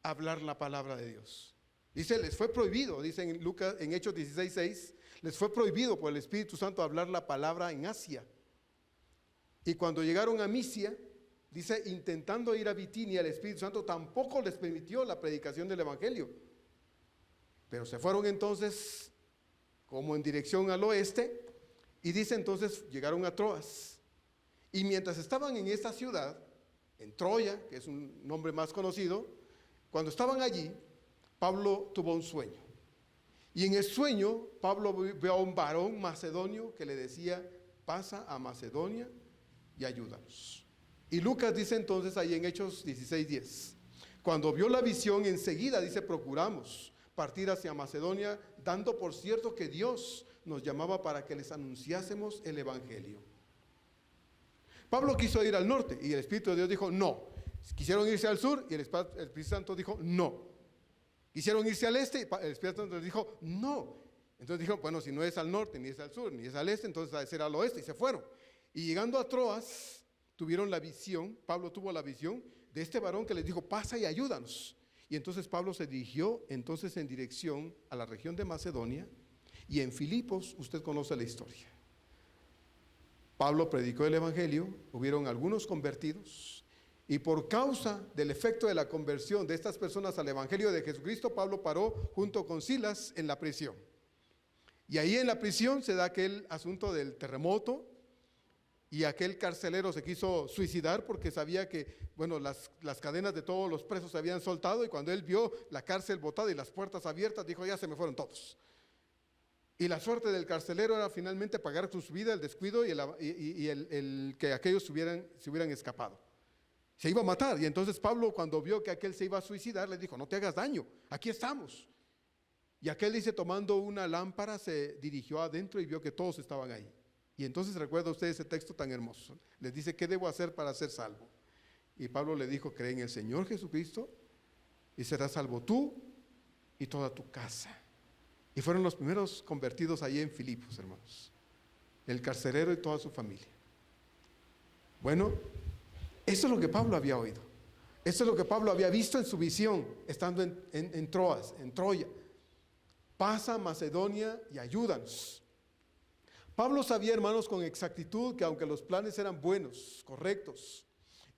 hablar la palabra de Dios. Dice, les fue prohibido, dice en Hechos 16:6, les fue prohibido por el Espíritu Santo hablar la palabra en Asia. Y cuando llegaron a Misia, dice, intentando ir a Bitinia, el Espíritu Santo tampoco les permitió la predicación del Evangelio. Pero se fueron entonces como en dirección al oeste, y dice entonces llegaron a Troas. Y mientras estaban en esta ciudad, en Troya, que es un nombre más conocido, cuando estaban allí, Pablo tuvo un sueño. Y en el sueño, Pablo vio a un varón macedonio que le decía, pasa a Macedonia y ayúdanos. Y Lucas dice entonces ahí en Hechos 16:10, cuando vio la visión, enseguida dice, procuramos partir hacia Macedonia, dando por cierto que Dios nos llamaba para que les anunciásemos el Evangelio. Pablo quiso ir al norte y el Espíritu de Dios dijo, no. Quisieron irse al sur y el Espíritu Santo dijo, no. Quisieron irse al este y el Espíritu Santo les dijo, no. Entonces dijo, bueno, si no es al norte, ni es al sur, ni es al este, entonces ha de ser al oeste, y se fueron. Y llegando a Troas, tuvieron la visión, Pablo tuvo la visión de este varón que les dijo, pasa y ayúdanos. Y entonces Pablo se dirigió entonces en dirección a la región de Macedonia, y en Filipos, usted conoce la historia. Pablo predicó el Evangelio, hubieron algunos convertidos, y por causa del efecto de la conversión de estas personas al Evangelio de Jesucristo, Pablo paró junto con Silas en la prisión. Y ahí en la prisión se da aquel asunto del terremoto, y aquel carcelero se quiso suicidar porque sabía que, bueno, las cadenas de todos los presos se habían soltado, y cuando él vio la cárcel botada y las puertas abiertas, dijo, ya se me fueron todos. Y la suerte del carcelero era finalmente pagar su vida, el descuido y el que aquellos se hubieran escapado. Se iba a matar, y entonces Pablo, cuando vio que aquel se iba a suicidar, le dijo, no te hagas daño, aquí estamos. Y aquel, dice, tomando una lámpara, se dirigió adentro y vio que todos estaban ahí. Y entonces recuerda usted ese texto tan hermoso. Les dice, ¿qué debo hacer para ser salvo? Y Pablo le dijo, cree en el Señor Jesucristo y serás salvo tú y toda tu casa. Y fueron los primeros convertidos allí en Filipos, hermanos. El carcelero y toda su familia. Bueno, eso es lo que Pablo había oído. Eso es lo que Pablo había visto en su visión, estando en Troas, en Troya. Pasa a Macedonia y ayúdanos. Pablo sabía, hermanos, con exactitud que aunque los planes eran buenos, correctos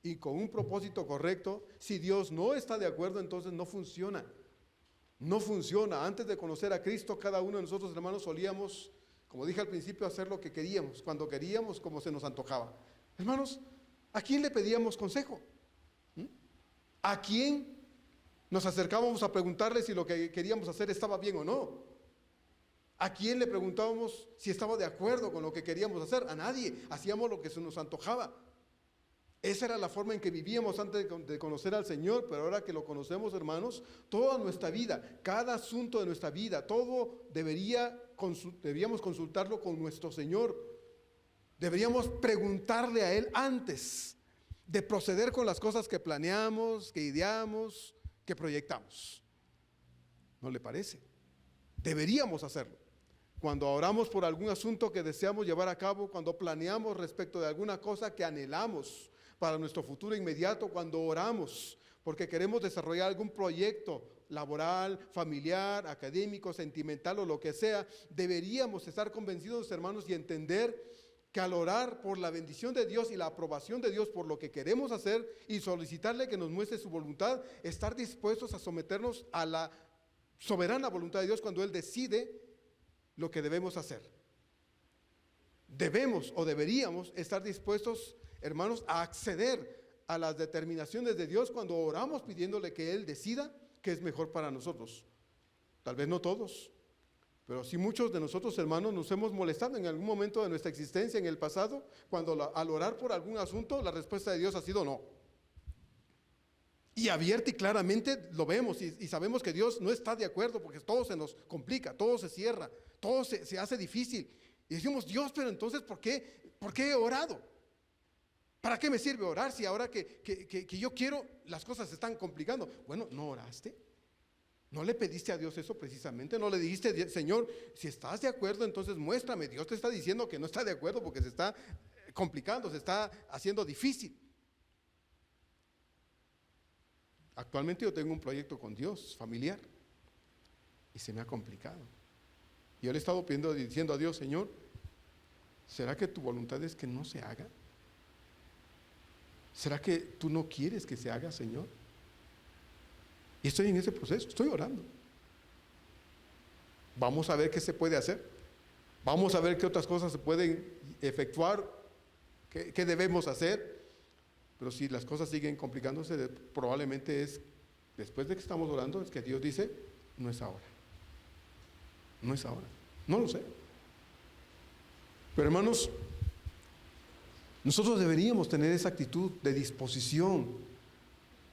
y con un propósito correcto, si Dios no está de acuerdo, entonces no funciona. No funciona. Antes de conocer a Cristo, cada uno de nosotros, hermanos, solíamos, como dije al principio, hacer lo que queríamos, cuando queríamos, como se nos antojaba. Hermanos, ¿a quién le pedíamos consejo? ¿A quién nos acercábamos a preguntarle si lo que queríamos hacer estaba bien o no? ¿A quién le preguntábamos si estaba de acuerdo con lo que queríamos hacer? A nadie. Hacíamos lo que se nos antojaba. Esa era la forma en que vivíamos antes de conocer al Señor, pero ahora que lo conocemos, hermanos, toda nuestra vida, cada asunto de nuestra vida, todo debíamos consultarlo con nuestro Señor. Deberíamos preguntarle a Él antes de proceder con las cosas que planeamos, que ideamos, que proyectamos. ¿No le parece? Deberíamos hacerlo. Cuando oramos por algún asunto que deseamos llevar a cabo, cuando planeamos respecto de alguna cosa que anhelamos para nuestro futuro inmediato, cuando oramos porque queremos desarrollar algún proyecto laboral, familiar, académico, sentimental o lo que sea, deberíamos estar convencidos, hermanos, y entender que al orar por la bendición de Dios y la aprobación de Dios por lo que queremos hacer y solicitarle que nos muestre su voluntad, estar dispuestos a someternos a la soberana voluntad de Dios cuando Él decide lo que debemos hacer. Debemos o deberíamos estar dispuestos, hermanos, a acceder a las determinaciones de Dios cuando oramos pidiéndole que Él decida qué es mejor para nosotros. Tal vez no todos, pero sí muchos de nosotros, hermanos, nos hemos molestado en algún momento de nuestra existencia en el pasado, cuando al orar por algún asunto la respuesta de Dios ha sido no. Y abierta y claramente lo vemos y sabemos que Dios no está de acuerdo porque todo se nos complica, todo se cierra, todo se hace difícil. Y decimos, Dios, pero entonces ¿por qué he orado? ¿Para qué me sirve orar si ahora que yo quiero, las cosas se están complicando? Bueno, ¿no oraste? ¿No le pediste a Dios eso precisamente? ¿No le dijiste, Señor, si estás de acuerdo, entonces muéstrame? Dios te está diciendo que no está de acuerdo porque se está complicando, se está haciendo difícil. Actualmente yo tengo un proyecto con Dios, familiar, y se me ha complicado. Y yo le he estado diciendo a Dios, Señor, ¿será que tu voluntad es que no se haga? ¿Será que tú no quieres que se haga, Señor? Y estoy en ese proceso, estoy orando. Vamos a ver qué se puede hacer. Vamos a ver qué otras cosas se pueden efectuar, qué debemos hacer. Pero si las cosas siguen complicándose, probablemente es, después de que estamos orando, es que Dios dice, no es ahora. No es ahora. No lo sé. Pero hermanos, nosotros deberíamos tener esa actitud de disposición.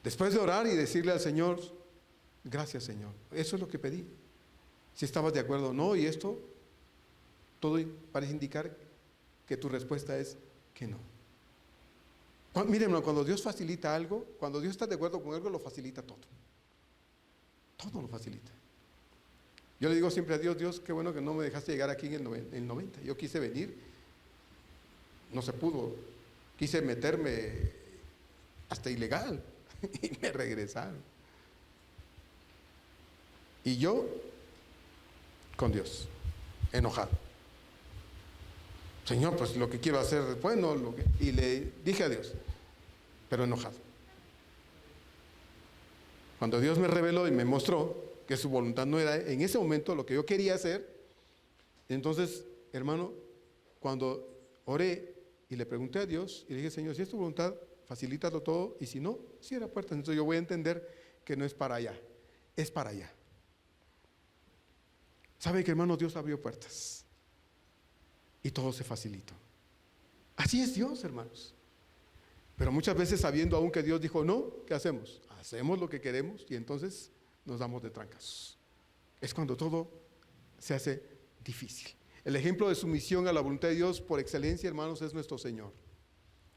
Después de orar y decirle al Señor, gracias Señor, eso es lo que pedí. Si estabas de acuerdo o no, y esto, todo parece indicar que tu respuesta es que no. Miren, cuando Dios facilita algo, cuando Dios está de acuerdo con algo, lo facilita todo. Todo lo facilita. Yo le digo siempre a Dios, Dios, qué bueno que no me dejaste llegar aquí en el 90. Yo quise venir, no se pudo. Quise meterme hasta ilegal y me regresaron. Y yo con Dios, enojado. Señor, pues lo que quiero hacer es bueno, y le dije a Dios, pero enojado. Cuando Dios me reveló y me mostró que su voluntad no era en ese momento lo que yo quería hacer, entonces, hermano, cuando oré y le pregunté a Dios y le dije, Señor, si es tu voluntad, facilítalo todo, y si no, cierra puertas. Entonces yo voy a entender que no es para allá, es para allá. ¿Sabe que, hermano, Dios abrió puertas y todo se facilitó? Así es Dios, hermanos. Pero muchas veces, sabiendo aún que Dios dijo no, ¿qué hacemos? Hacemos lo que queremos y entonces nos damos de trancas. Es cuando todo se hace difícil. El ejemplo de sumisión a la voluntad de Dios por excelencia, hermanos, es nuestro Señor.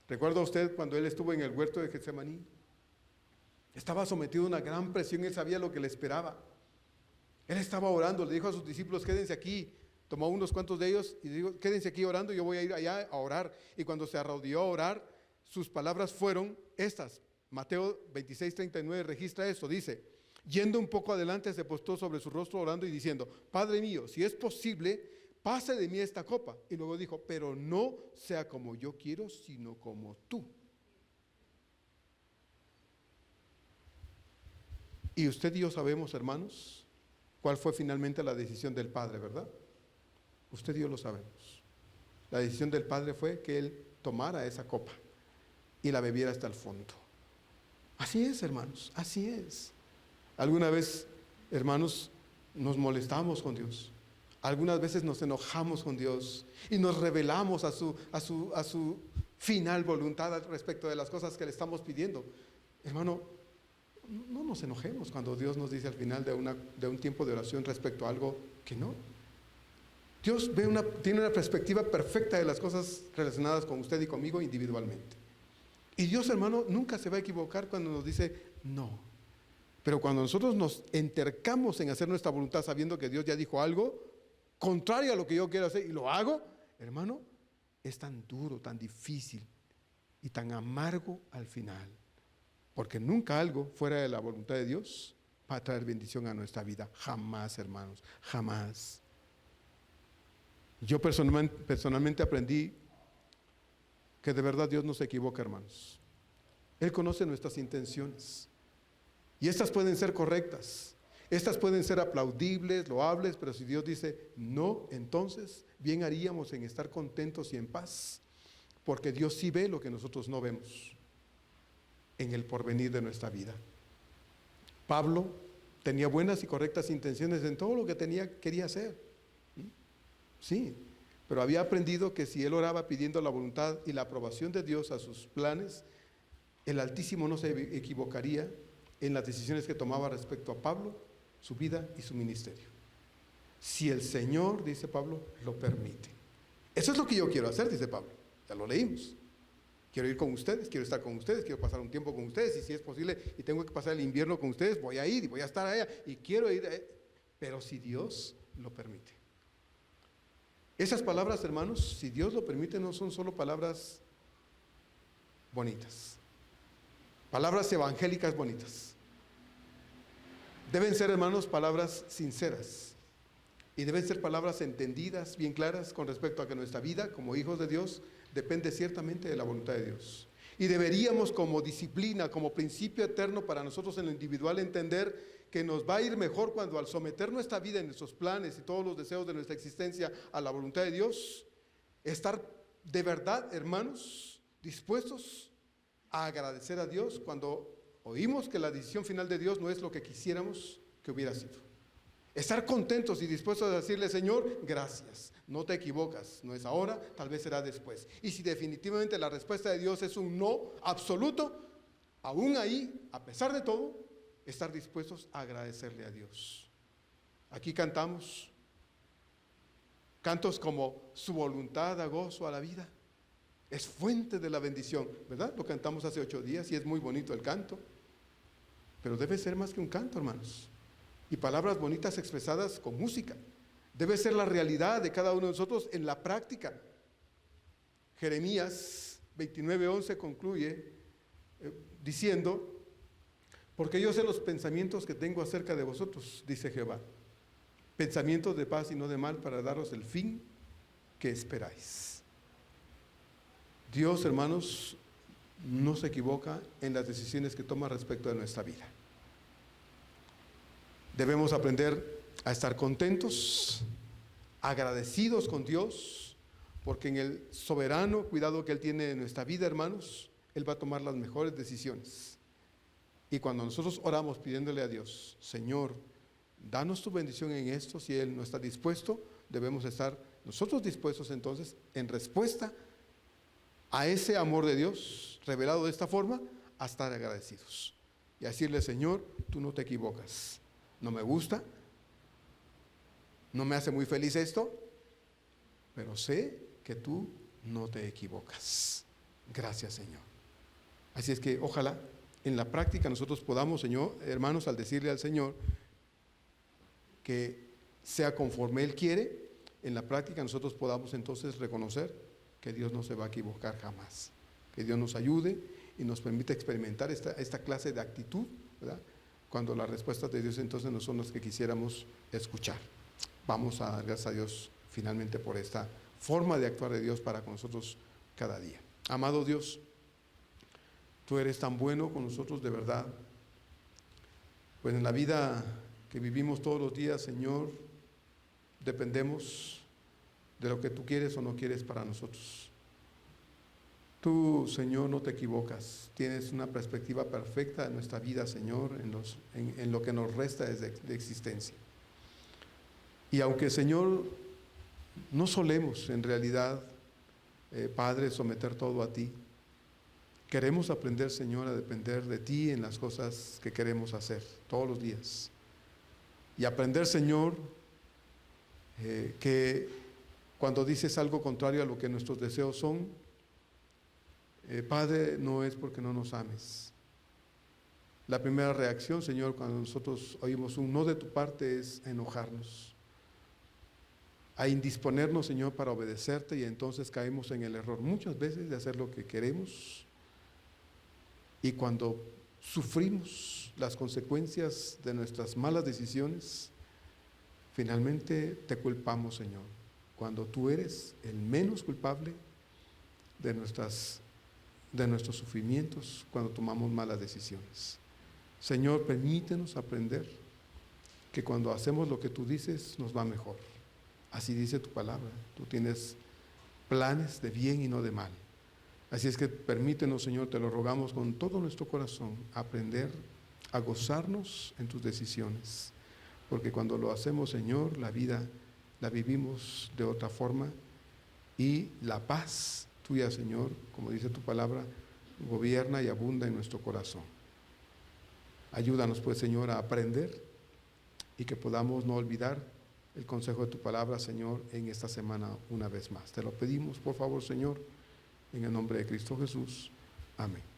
¿Recuerda usted cuando Él estuvo en el huerto de Getsemaní? Estaba sometido a una gran presión, Él sabía lo que le esperaba. Él estaba orando, le dijo a sus discípulos, quédense aquí. Tomó unos cuantos de ellos y dijo, quédense aquí orando, yo voy a ir allá a orar. Y cuando se arrodilló a orar, sus palabras fueron estas. Mateo 26:39 registra esto, dice, yendo un poco adelante se postró sobre su rostro orando y diciendo, Padre mío, si es posible, pase de mí esta copa. Y luego dijo, pero no sea como yo quiero, sino como tú. Y usted y yo sabemos, hermanos, cuál fue finalmente la decisión del Padre, ¿verdad? Usted y yo lo sabemos. La decisión del Padre fue que Él tomara esa copa y la bebiera hasta el fondo. Así es, hermanos, así es. Alguna vez, hermanos, nos molestamos con Dios. Algunas veces nos enojamos con Dios y nos rebelamos a su final voluntad respecto de las cosas que le estamos pidiendo. Hermano, no nos enojemos cuando Dios nos dice al final de un tiempo de oración respecto a algo que no. Dios tiene una perspectiva perfecta de las cosas relacionadas con usted y conmigo individualmente. Y Dios, hermano, nunca se va a equivocar cuando nos dice no. Pero cuando nosotros nos entercamos en hacer nuestra voluntad sabiendo que Dios ya dijo algo contrario a lo que yo quiero hacer y lo hago, hermano, es tan duro, tan difícil y tan amargo al final. Porque nunca algo fuera de la voluntad de Dios va a traer bendición a nuestra vida. Jamás, hermanos, jamás. Yo personalmente aprendí que de verdad Dios no se equivoca, hermanos. Él conoce nuestras intenciones. Y estas pueden ser correctas. Estas pueden ser aplaudibles, loables, pero si Dios dice no, entonces bien haríamos en estar contentos y en paz. Porque Dios sí ve lo que nosotros no vemos en el porvenir de nuestra vida. Pablo tenía buenas y correctas intenciones en todo lo que quería hacer. Sí, pero había aprendido que si él oraba pidiendo la voluntad y la aprobación de Dios a sus planes, el Altísimo no se equivocaría en las decisiones que tomaba respecto a Pablo, su vida y su ministerio. Si el Señor, dice Pablo, lo permite. Eso es lo que yo quiero hacer, dice Pablo. Ya lo leímos. Quiero ir con ustedes, quiero estar con ustedes, quiero pasar un tiempo con ustedes, y si es posible y tengo que pasar el invierno con ustedes, voy a ir y voy a estar allá y quiero ir, pero si Dios lo permite. Esas palabras, hermanos, si Dios lo permite, no son solo palabras bonitas, palabras evangélicas bonitas. Deben ser, hermanos, palabras sinceras y deben ser palabras entendidas, bien claras con respecto a que nuestra vida como hijos de Dios depende ciertamente de la voluntad de Dios. Y deberíamos, como disciplina, como principio eterno para nosotros en lo individual, entender que nos va a ir mejor cuando, al someter nuestra vida y nuestros planes y todos los deseos de nuestra existencia a la voluntad de Dios, estar de verdad, hermanos, dispuestos a agradecer a Dios cuando oímos que la decisión final de Dios no es lo que quisiéramos que hubiera sido. Estar contentos y dispuestos a decirle: Señor, gracias, no te equivocas, no es ahora, tal vez será después. Y si definitivamente la respuesta de Dios es un no absoluto, aún ahí, a pesar de todo, estar dispuestos a agradecerle a Dios. Aquí cantamos cantos como: su voluntad da gozo a la vida, es fuente de la bendición, ¿verdad? Lo cantamos hace 8 días y es muy bonito el canto, pero debe ser más que un canto, hermanos. Y palabras bonitas expresadas con música. Debe ser la realidad de cada uno de nosotros en la práctica. Jeremías 29:11 concluye diciendo: porque yo sé los pensamientos que tengo acerca de vosotros, dice Jehová, pensamientos de paz y no de mal, para daros el fin que esperáis. Dios, hermanos, no se equivoca en las decisiones que toma respecto de nuestra vida. Debemos aprender a estar contentos, agradecidos con Dios, porque en el soberano cuidado que Él tiene de nuestra vida, hermanos, Él va a tomar las mejores decisiones. Y cuando nosotros oramos pidiéndole a Dios: Señor, danos tu bendición en esto, si Él no está dispuesto, debemos estar nosotros dispuestos entonces, en respuesta a ese amor de Dios revelado de esta forma, a estar agradecidos y a decirle: Señor, tú no te equivocas. No me gusta, no me hace muy feliz esto, pero sé que tú no te equivocas. Gracias, Señor. Así es que ojalá en la práctica nosotros podamos, Señor, hermanos, al decirle al Señor que sea conforme Él quiere, en la práctica nosotros podamos entonces reconocer que Dios no se va a equivocar jamás. Que Dios nos ayude y nos permita experimentar esta clase de actitud, ¿verdad?, cuando las respuestas de Dios entonces no son las que quisiéramos escuchar. Vamos a dar gracias a Dios finalmente por esta forma de actuar de Dios para con nosotros cada día. Amado Dios, tú eres tan bueno con nosotros de verdad. Pues en la vida que vivimos todos los días, Señor, dependemos de lo que tú quieres o no quieres para nosotros. Tú, Señor, no te equivocas, tienes una perspectiva perfecta de nuestra vida, Señor, en lo que nos resta de existencia. Y aunque, Señor, no solemos en realidad, Padre, someter todo a ti, queremos aprender, Señor, a depender de ti en las cosas que queremos hacer todos los días. Y aprender, Señor, que cuando dices algo contrario a lo que nuestros deseos son, Padre, no es porque no nos ames. La primera reacción, Señor, cuando nosotros oímos un no de tu parte es enojarnos, a indisponernos, Señor, para obedecerte, y entonces caemos en el error muchas veces de hacer lo que queremos, y cuando sufrimos las consecuencias de nuestras malas decisiones, finalmente te culpamos, Señor, cuando tú eres el menos culpable de nuestros sufrimientos cuando tomamos malas decisiones. Señor, permítenos aprender que cuando hacemos lo que tú dices nos va mejor. Así dice tu palabra, tú tienes planes de bien y no de mal. Así es que permítenos, Señor, te lo rogamos con todo nuestro corazón, aprender a gozarnos en tus decisiones, porque cuando lo hacemos, Señor, la vida la vivimos de otra forma, y la paz tuya, Señor, como dice tu palabra, gobierna y abunda en nuestro corazón. Ayúdanos, pues, Señor, a aprender y que podamos no olvidar el consejo de tu palabra, Señor, en esta semana una vez más. Te lo pedimos, por favor, Señor, en el nombre de Cristo Jesús. Amén.